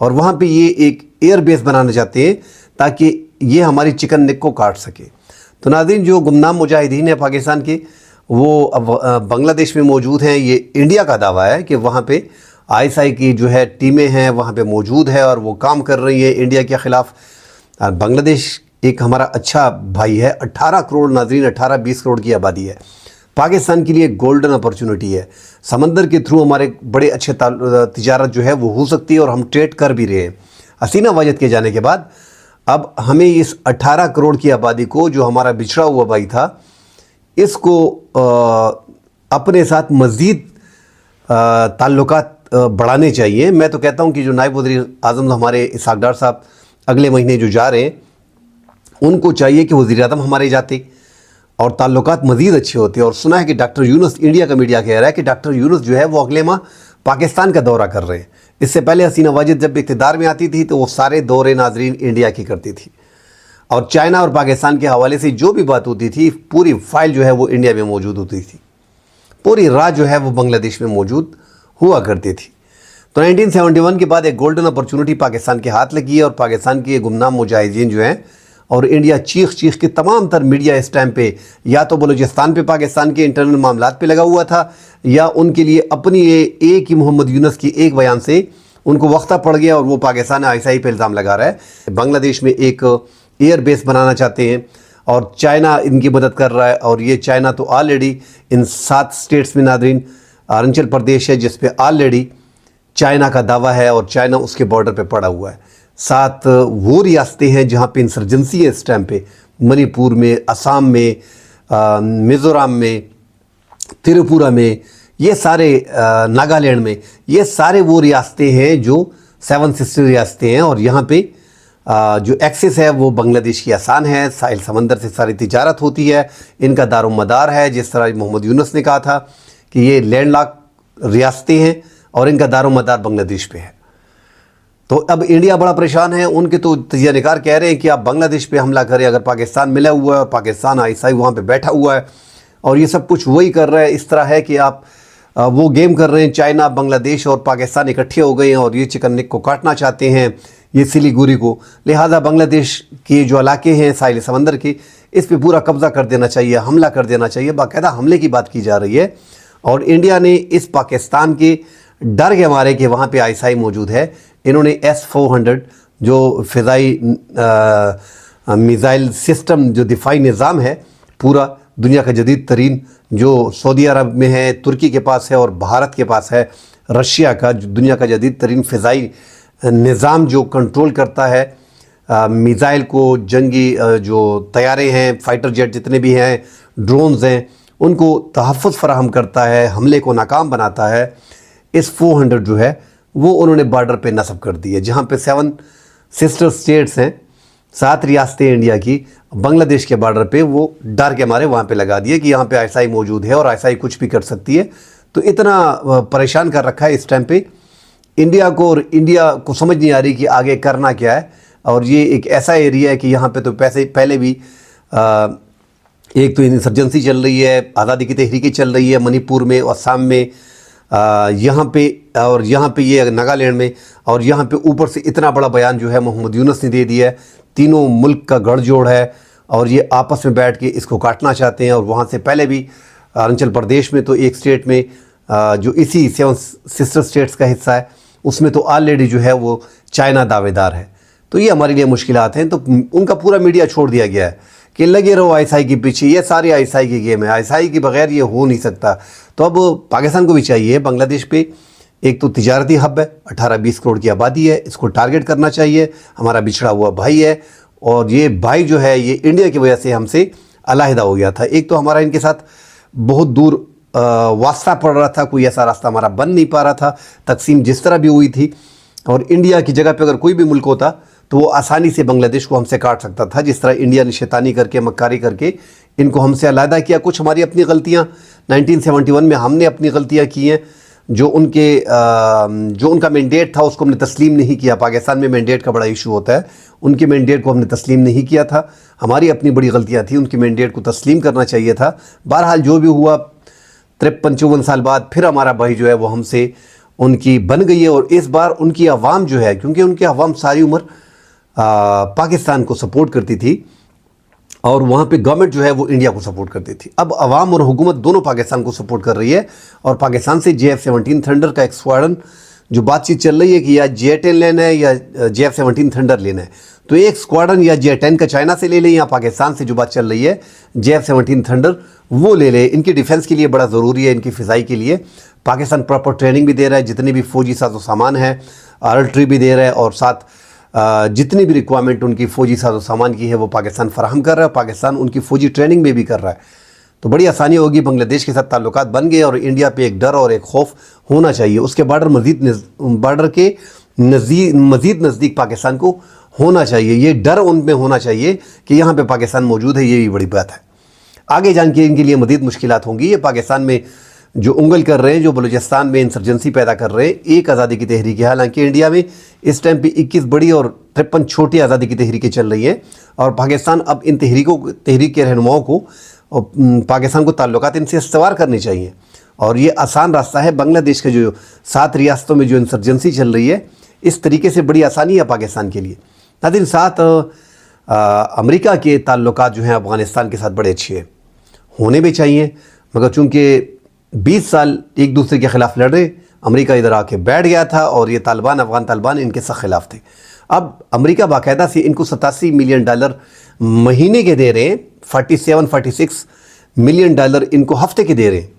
اور وہاں پہ یہ ایک ایئر بیس بنانا چاہتے ہیں تاکہ یہ ہماری چکن نیک کو کاٹ سکے۔ تو ناظرین، جو گمنام مجاہدین ہیں پاکستان کے، وہ اب بنگلہ دیش میں موجود ہیں۔ یہ انڈیا کا دعویٰ ہے کہ وہاں پہ ISI کی جو ہے ٹیمیں ہیں وہاں پہ موجود ہے اور وہ کام کر رہی ہیں انڈیا کے خلاف۔ بنگلہ دیش ایک ہمارا اچھا بھائی ہے، 18 کروڑ ناظرین، 18-20 کروڑ کی آبادی ہے۔ پاکستان کے لیے گولڈن اپرچونٹی ہے، سمندر کے تھرو ہمارے بڑے اچھے تجارت جو ہے وہ ہو سکتی ہے اور ہم ٹریڈ کر بھی رہے ہیں۔ حسینہ واجد کے جانے کے بعد اب ہمیں اس 18 کروڑ کی آبادی کو، جو ہمارا بچھڑا ہوا بھائی تھا، اس کو اپنے ساتھ مزید تعلقات بڑھانے چاہیے۔ میں تو کہتا ہوں کہ جو نائب وزیر اعظم ہمارے اسحاق ڈار صاحب اگلے مہینے جو جا رہے ہیں، ان کو چاہیے کہ وزیر اعظم ہمارے جاتے اور تعلقات مزید اچھے ہوتے۔ اور سنا ہے کہ ڈاکٹر یونس، انڈیا کا میڈیا کہہ رہا ہے کہ ڈاکٹر یونس جو ہے وہ اگلے ماہ پاکستان کا دورہ کر رہے ہیں۔ اس سے پہلے حسینہ واجد جب اقتدار میں آتی تھی تو وہ سارے دورے ناظرین انڈیا کی کرتی تھی، اور چائنا اور پاکستان کے حوالے سے جو بھی بات ہوتی تھی پوری فائل جو ہے وہ انڈیا میں موجود ہوتی تھی، پوری راہ جو ہے وہ بنگلہ دیش میں موجود ہوا کرتی تھی۔ تو 1971 کے بعد ایک گولڈن اپرچونٹی پاکستان کے ہاتھ لگی ہے، اور پاکستان کے گمنام مجاہدین جو ہیں اور انڈیا چیخ کے تمام تر میڈیا اس ٹائم پہ یا تو بلوچستان پہ پاکستان کے انٹرنل معاملات پہ لگا ہوا تھا، یا ان کے لیے اپنی ایک ہی محمد یونس کی ایک بیان سے ان کو وقتہ پڑ گیا اور وہ پاکستان ISI پہ الزام لگا رہا ہے۔ بنگلہ دیش میں ایک ایئر بیس بنانا چاہتے ہیں اور چائنا ان کی مدد کر رہا ہے، اور یہ چائنا تو آلریڈی ان 7 اسٹیٹس میں ناظرین، اروناچل پردیش ہے جس پہ آلریڈی چائنا کا دعویٰ ہے اور چائنا اس کے بارڈر پہ پڑا ہوا ہے۔ 7 وہ ریاستیں ہیں جہاں پہ انسرجنسی ہے اس ٹائم پہ، منی پور میں، آسام میں، میزورام میں، تریپورہ میں، یہ سارے ناگالینڈ میں، یہ سارے وہ ریاستیں ہیں جو 7 سسٹر ریاستیں ہیں، اور یہاں پہ جو ایکسس ہے وہ بنگلہ دیش کی آسان ہے، ساحل سمندر سے ساری تجارت ہوتی ہے، ان کا دار و مدار ہے، جس طرح محمد یونس نے کہا تھا کہ یہ لینڈ لاک ریاستیں ہیں اور ان کا دار و مدار بنگلہ دیش پہ ہے۔ تو اب انڈیا بڑا پریشان ہے، ان کے تو تجزیہ نگار کہہ رہے ہیں کہ آپ بنگلہ دیش پہ حملہ کریں، اگر پاکستان ملا ہوا ہے اور پاکستان ISI وہاں پہ بیٹھا ہوا ہے اور یہ سب کچھ وہی کر رہا ہے، اس طرح ہے کہ آپ وہ گیم کر رہے ہیں، چائنا، بنگلہ دیش اور پاکستان اکٹھے ہو گئے ہیں اور یہ چکن نیک کو کاٹنا چاہتے ہیں، یہ سلیگوری کو، لہٰذا بنگلہ دیش کے جو علاقے ہیں ساحل سمندر کے، اس پہ پورا قبضہ کر دینا چاہیے، حملہ کر دینا چاہیے، باقاعدہ حملے کی بات کی جا رہی ہے۔ اور انڈیا نے اس پاکستان کے ڈر کے مارے کہ وہاں پہ ISI موجود ہے، انہوں نے S-400 جو فضائی میزائل سسٹم، جو دفاعی نظام ہے پورا دنیا کا جدید ترین، جو سعودی عرب میں ہے، ترکی کے پاس ہے اور بھارت کے پاس ہے، رشیا کا جو دنیا کا جدید ترین فضائی نظام جو کنٹرول کرتا ہے میزائل کو، جنگی جو طیارے ہیں، فائٹر جیٹ جتنے بھی ہیں، ڈرونز ہیں، ان کو تحفظ فراہم کرتا ہے، حملے کو ناکام بناتا ہے۔ S-400 جو ہے وہ انہوں نے بارڈر پہ نصب کر دی ہے، جہاں پہ 7 سسٹر سٹیٹس ہیں، 7 ریاستیں انڈیا کی، بنگلہ دیش کے بارڈر پہ وہ ڈر کے مارے وہاں پہ لگا دیے کہ یہاں پہ ISI موجود ہے اور ISI کچھ بھی کر سکتی ہے۔ تو اتنا پریشان کر رکھا ہے اس ٹائم پہ انڈیا کو، اور انڈیا کو سمجھ نہیں آ رہی کہ آگے کرنا کیا ہے۔ اور یہ ایک ایسا ایریا ہے کہ یہاں پہ تو پہلے بھی ایک تو انسرجنسی چل رہی ہے، آزادی کی تحریکیں چل رہی ہے منی پور میں، آسام میں، یہاں پہ، اور یہاں پہ یہ ناگالینڈ میں، اور یہاں پہ اوپر سے اتنا بڑا بیان جو ہے محمد یونس نے دے دیا ہے۔ تینوں ملک کا گڑھ جوڑ ہے اور یہ آپس میں بیٹھ کے اس کو کاٹنا چاہتے ہیں۔ اور وہاں سے پہلے بھی اروناچل پردیش میں تو ایک اسٹیٹ میں جو اسی 7 سسٹر اسٹیٹس کا حصہ ہے، اس میں تو آلریڈی جو ہے وہ چائنا دعوے دار ہے۔ تو یہ ہمارے لیے مشکلات ہیں۔ تو ان کا پورا میڈیا چھوڑ دیا گیا ہے کہ لگے رہو ISI کے پیچھے، یہ سارے ISI کی گیم ہے، ISI کے بغیر یہ ہو نہیں سکتا۔ تو اب پاکستان کو بھی چاہیے، بنگلہ دیش پہ ایک تو تجارتی ہب ہے، 18-20 کروڑ کی آبادی ہے، اس کو ٹارگٹ کرنا چاہیے، ہمارا بچھڑا ہوا بھائی ہے، اور یہ بھائی جو ہے یہ انڈیا کی وجہ سے ہم سے علیحدہ ہو گیا تھا۔ ایک تو ہمارا ان کے ساتھ بہت دور واسطہ پڑ رہا تھا، کوئی ایسا راستہ ہمارا بن نہیں پا رہا تھا، تقسیم جس طرح بھی ہوئی تھی، اور انڈیا کی جگہ پہ اگر کوئی بھی ملک ہوتا تو وہ آسانی سے بنگلہ دیش کو ہم سے کاٹ سکتا تھا، جس طرح انڈیا نے شیطانی کر کے، مکاری کر کے ان کو ہم سے علیحدہ کیا۔ کچھ ہماری اپنی غلطیاں 1971 میں ہم نے اپنی غلطیاں کی ہیں، جو ان کا مینڈیٹ تھا اس کو ہم نے تسلیم نہیں کیا۔ پاکستان میں مینڈیٹ کا بڑا ایشو ہوتا ہے، ان کے مینڈیٹ کو ہم نے تسلیم نہیں کیا تھا، ہماری اپنی بڑی غلطیاں تھیں، ان کے مینڈیٹ کو تسلیم کرنا چاہیے تھا۔ بہرحال جو بھی ہوا، 53-54 سال بعد پھر ہمارا بھائی جو ہے وہ ہم سے ان کی بن گئی ہے، اور اس بار ان کی عوام جو ہے، کیونکہ ان کی عوام ساری عمر پاکستان کو سپورٹ کرتی تھی اور وہاں پہ گورنمنٹ جو ہے وہ انڈیا کو سپورٹ کرتی تھی، اب عوام اور حکومت دونوں پاکستان کو سپورٹ کر رہی ہے، اور پاکستان سے JF-17 تھنڈر کا ایک اسکواڈن جو بات چیت چل رہی ہے کہ یا J-10 لینا ہے یا JF-17 تھنڈر لینا ہے، تو ایک اسکواڈن یا J-10 کا چائنا سے لے لیں یا پاکستان سے جو بات چل رہی ہے JF-17 تھنڈر وہ لے لیں، ان کی ڈیفنس کے لیے بڑا ضروری ہے، ان کی فضائی کے لیے پاکستان پراپر ٹریننگ بھی دے رہا ہے، جتنے بھی فوجی ساز و سامان ہے آرٹری بھی دے رہا ہے، اور ساتھ جتنی بھی ریکوائرمنٹ ان کی فوجی ساز و سامان کی ہے وہ پاکستان فراہم کر رہا ہے، پاکستان ان کی فوجی ٹریننگ میں بھی کر رہا ہے، تو بڑی آسانی ہوگی، بنگلہ دیش کے ساتھ تعلقات بن گئے اور انڈیا پہ ایک ڈر اور ایک خوف ہونا چاہیے، اس کے بارڈر کے مزید نزدیک پاکستان کو ہونا چاہیے، یہ ڈر ان میں ہونا چاہیے کہ یہاں پہ پاکستان موجود ہے، یہ بھی بڑی بات ہے۔ آگے جان کے ان کے لیے مزید مشکلات ہوں گی، یہ پاکستان میں جو انگل کر رہے ہیں، جو بلوچستان میں انسرجنسی پیدا کر رہے ہیں، ایک آزادی کی تحریک ہے، حالانکہ انڈیا میں اس ٹائم پہ 21 بڑی اور 53 چھوٹی آزادی کی تحریکیں چل رہی ہیں، اور پاکستان اب ان تحریک کے رہنماؤں کو پاکستان کو تعلقات ان سے استوار کرنے چاہیے، اور یہ آسان راستہ ہے، بنگلہ دیش کے جو 7 ریاستوں میں جو انسرجنسی چل رہی ہے اس طریقے سے بڑی آسانی ہے پاکستان کے لیے۔ ناظرین، ساتھ امریکہ کے تعلقات جو ہیں افغانستان کے ساتھ بڑے اچھے ہیں، ہونے بھی چاہیے، مگر چونکہ 20 سال ایک دوسرے کے خلاف لڑ رہے، امریکہ ادھر آ کے بیٹھ گیا تھا، اور یہ افغان طالبان ان کے سخت خلاف تھے، اب امریکہ باقاعدہ سے ان کو $87 ملین مہینے کے دے رہے ہیں، 47-46 ملین ڈالر ان کو ہفتے کے دے رہے ہیں،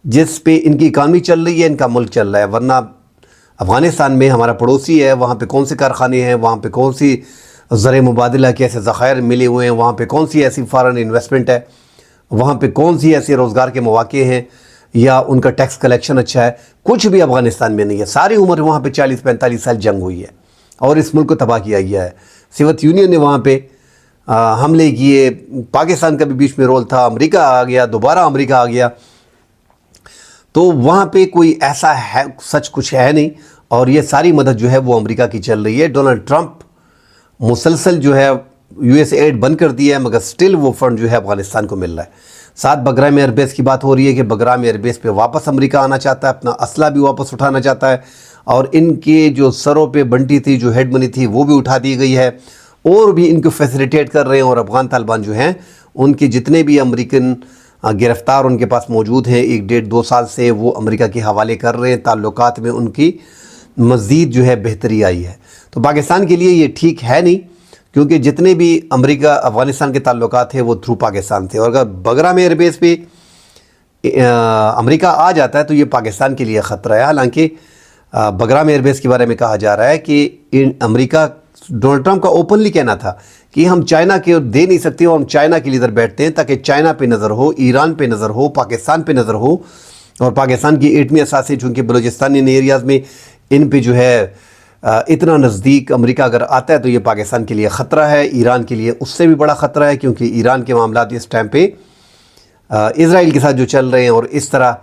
جس پہ ان کی اکانومی چل رہی ہے، ان کا ملک چل رہا ہے، ورنہ افغانستان میں ہمارا پڑوسی ہے، وہاں پہ کون سے کارخانے ہیں، وہاں پہ کون سی زر مبادلہ کے ایسے ذخائر ملے ہوئے ہیں، وہاں پہ کون سی ایسی فارن انویسٹمنٹ ہے، وہاں پہ کون سی ایسے روزگار کے مواقع ہیں، یا ان کا ٹیکس کلیکشن اچھا ہے، کچھ بھی افغانستان میں نہیں ہے، ساری عمر وہاں پہ 40-45 سال جنگ ہوئی ہے اور اس ملک کو تباہ کیا گیا ہے، سوویت یونین نے وہاں پہ حملے کیے، پاکستان کا بھی بیچ میں رول تھا، امریکہ آ گیا، دوبارہ امریکہ آ گیا، تو وہاں پہ کوئی ایسا ہے سچ کچھ ہے نہیں، اور یہ ساری مدد جو ہے وہ امریکہ کی چل رہی ہے۔ ڈونلڈ ٹرمپ مسلسل جو ہے USAID بند کر دیا ہے، مگر سٹل وہ فنڈ جو ہے افغانستان کو مل رہا ہے۔ ساتھ بگرام ایئر بیس کی بات ہو رہی ہے کہ بگرام ایئر بیس پہ واپس امریکہ آنا چاہتا ہے، اپنا اسلحہ بھی واپس اٹھانا چاہتا ہے، اور ان کے جو سروں پہ بنٹی تھی، جو ہیڈ منی تھی، وہ بھی اٹھا دی گئی ہے، اور بھی ان کو فیسیلیٹیٹ کر رہے ہیں، اور افغان طالبان جو ہیں ان کے جتنے بھی امریکن گرفتار ان کے پاس موجود ہیں 1-1.5-2 سال سے، وہ امریکہ کے حوالے کر رہے ہیں، تعلقات میں ان کی مزید جو ہے بہتری آئی ہے۔ تو پاکستان کے لیے یہ ٹھیک ہے نہیں، کیونکہ جتنے بھی امریکہ افغانستان کے تعلقات تھے وہ تھرو پاکستان تھے، اور اگر بگرام ایئر بیس پہ امریکہ آ جاتا ہے تو یہ پاکستان کے لیے خطرہ ہے۔ حالانکہ بگرام ایئر بیس کے بارے میں کہا جا رہا ہے کہ امریکہ، ڈونلڈ ٹرمپ کا اوپنلی کہنا تھا کہ ہم چائنا کے دے نہیں سکتے، اور ہم چائنا کے لیے ادھر بیٹھتے ہیں تاکہ چائنا پہ نظر ہو، ایران پہ نظر ہو، پاکستان پہ نظر ہو، اور پاکستان کی ایٹمی اثاثے چونکہ بلوچستانی ایریاز میں ان پہ جو ہے اتنا نزدیک امریکہ اگر آتا ہے تو یہ پاکستان کے لیے خطرہ ہے، ایران کے لیے اس سے بھی بڑا خطرہ ہے، کیونکہ ایران کے معاملات اس ٹائم پہ اسرائیل کے ساتھ جو چل رہے ہیں، اور اس طرح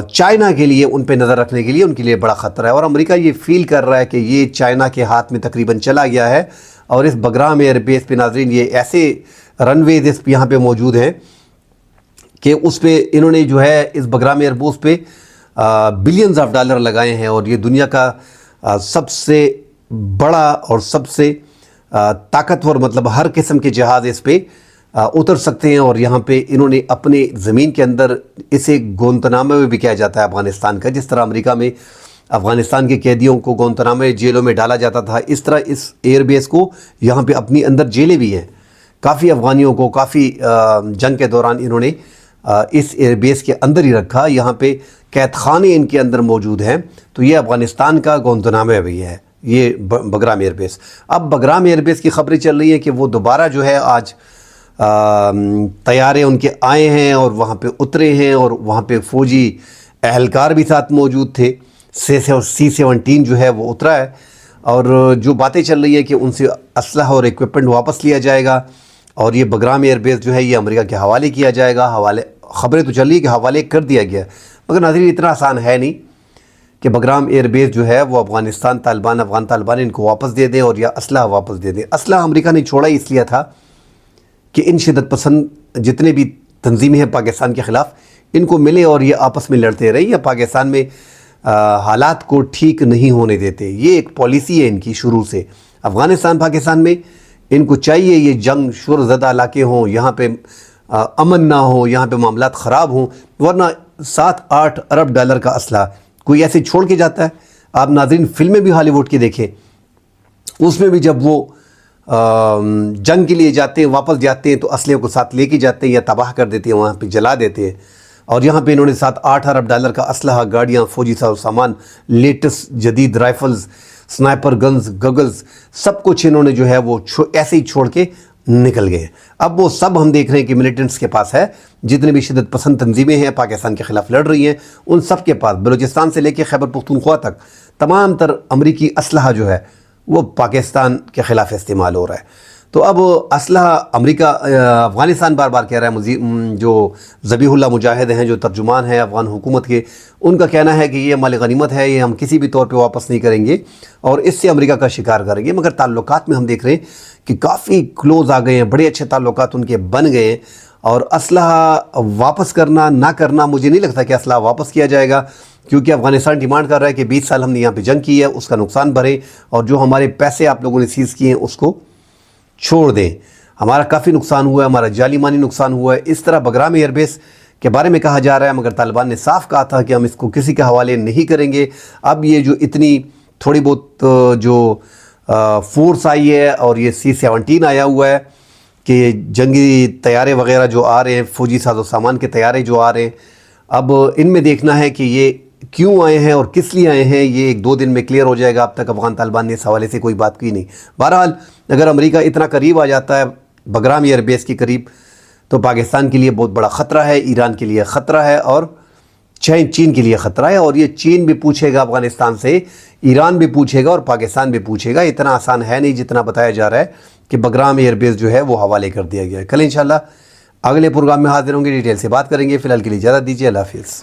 چائنا کے لیے ان پہ نظر رکھنے کے لیے ان کے لیے بڑا خطرہ ہے، اور امریکہ یہ فیل کر رہا ہے کہ یہ چائنا کے ہاتھ میں تقریباً چلا گیا ہے، اور اس بگرام ایئر بیس پہ ناظرین یہ ایسے رن ویز اس یہاں پہ موجود ہیں کہ اس پہ انہوں نے جو ہے اس بگرام ایئر بیس پہ بلینز آف ڈالر لگائے ہیں، اور یہ دنیا کا سب سے بڑا اور سب سے طاقتور، مطلب ہر قسم کے جہاز اس پہ اتر سکتے ہیں، اور یہاں پہ انہوں نے اپنے زمین کے اندر اسے گوانتانامو میں بھی کیا جاتا ہے افغانستان کا، جس طرح امریکہ میں افغانستان کے قیدیوں کو گوانتانامو جیلوں میں ڈالا جاتا تھا، اس طرح اس ایئر بیس کو یہاں پہ اپنی اندر جیلیں بھی ہیں، کافی افغانیوں کو کافی جنگ کے دوران انہوں نے اس ایئر بیس کے اندر ہی رکھا، یہاں پہ قید خانے ان کے اندر موجود ہیں، تو یہ افغانستان کا گوانتانامو بھی ہے یہ بگرام ایئر بیس۔ اب بگرام ایئر بیس کی خبریں چل رہی ہیں کہ وہ دوبارہ جو ہے آج طیارے ان کے آئے ہیں اور وہاں پہ اترے ہیں، اور وہاں پہ فوجی اہلکار بھی ساتھ موجود تھے، C-17 جو ہے وہ اترا ہے، اور جو باتیں چل رہی ہے کہ ان سے اسلحہ اور ایکوپمنٹ واپس لیا جائے گا، اور یہ بگرام ایئر بیس جو ہے یہ امریکہ کے حوالے کیا جائے گا، خبریں تو چل رہی ہے کہ حوالے کر دیا گیا، مگر ناظرین اتنا آسان ہے نہیں کہ بگرام ایئر بیس جو ہے وہ افغان طالبان ان کو واپس دے دیں اور یا اسلحہ واپس دے دیں۔ اسلحہ امریکہ نے چھوڑا اس لیے تھا کہ ان شدت پسند جتنے بھی تنظیمیں ہیں پاکستان کے خلاف ان کو ملے اور یہ آپس میں لڑتے رہے، یا پاکستان میں حالات کو ٹھیک نہیں ہونے دیتے. یہ ایک پالیسی ہے ان کی شروع سے. افغانستان پاکستان میں ان کو چاہیے یہ جنگ شور زدہ علاقے ہوں, یہاں پہ امن نہ ہو, یہاں پہ معاملات خراب ہوں, ورنہ 7-8 ارب ڈالر کا اسلحہ کوئی ایسے چھوڑ کے جاتا ہے؟ آپ ناظرین فلمیں بھی ہالی ووڈ کی دیکھیں, اس میں بھی جب وہ جنگ کے لیے جاتے ہیں, واپس جاتے ہیں تو اسلحے کو ساتھ لے کے جاتے ہیں یا تباہ کر دیتے ہیں, وہاں پہ جلا دیتے ہیں. اور یہاں پہ انہوں نے 7-8 ارب ڈالر کا اسلحہ, گاڑیاں, فوجی سامان, لیٹسٹ جدید رائفلز, سنائپر گنز, گگلز, سب کچھ انہوں نے جو ہے وہ ایسے ہی چھوڑ کے نکل گئے. اب وہ سب ہم دیکھ رہے ہیں کہ ملیٹنٹس کے پاس ہے. جتنے بھی شدت پسند تنظیمیں ہیں پاکستان کے خلاف لڑ رہی ہیں, ان سب کے پاس بلوچستان سے لے کے خیبر پختونخوا تک تمام تر امریکی اسلحہ جو ہے وہ پاکستان کے خلاف استعمال ہو رہا ہے. تو اب اسلحہ امریکہ, افغانستان بار بار کہہ رہا ہے, جو ذبیح اللہ مجاہد ہیں, جو ترجمان ہیں افغان حکومت کے, ان کا کہنا ہے کہ یہ مال غنیمت ہے, یہ ہم کسی بھی طور پہ واپس نہیں کریں گے اور اس سے امریکہ کا شکار کریں گے. مگر تعلقات میں ہم دیکھ رہے ہیں کہ کافی کلوز آ گئے ہیں, بڑے اچھے تعلقات ان کے بن گئے ہیں. اور اسلحہ واپس کرنا نہ کرنا, مجھے نہیں لگتا کہ اسلحہ واپس کیا جائے گا, کیونکہ افغانستان ڈیمانڈ کر رہا ہے کہ 20 سال ہم نے یہاں پہ جنگ کی ہے, اس کا نقصان بھریں, اور جو ہمارے پیسے آپ لوگوں نے سیز کیے ہیں اس کو چھوڑ دیں. ہمارا کافی نقصان ہوا ہے, ہمارا جالی مانی نقصان ہوا ہے. اس طرح بگرام ایئر بیس کے بارے میں کہا جا رہا ہے, مگر طالبان نے صاف کہا تھا کہ ہم اس کو کسی کے حوالے نہیں کریں گے. اب یہ جو اتنی تھوڑی بہت جو فورس آئی ہے اور یہ C-17 آیا ہوا ہے کہ جنگی طیارے وغیرہ جو آ رہے ہیں, فوجی ساز و سامان کے طیارے جو آ رہے ہیں, اب ان میں دیکھنا ہے کہ یہ کیوں آئے ہیں اور کس لیے آئے ہیں. یہ 1-2 دن میں کلیئر ہو جائے گا. اب تک افغان طالبان نے اس حوالے سے کوئی بات کی نہیں. بہرحال اگر امریکہ اتنا قریب آ جاتا ہے بگرام ایئر بیس کے قریب, تو پاکستان کے لیے بہت بڑا خطرہ ہے, ایران کے لیے خطرہ ہے, اور چین کے لیے خطرہ ہے. اور یہ چین بھی پوچھے گا افغانستان سے, ایران بھی پوچھے گا, اور پاکستان بھی پوچھے گا. اتنا آسان ہے نہیں جتنا بتایا جا رہا ہے کہ بگرام ایئر بیس جو ہے وہ حوالے کر دیا گیا ہے. کل انشاءاللہ اگلے پروگرام میں حاضر ہوں گے, ڈیٹیل سے بات کریں گے. فی الحال کے لیے اجازت دیجیے. اللہ حافظ.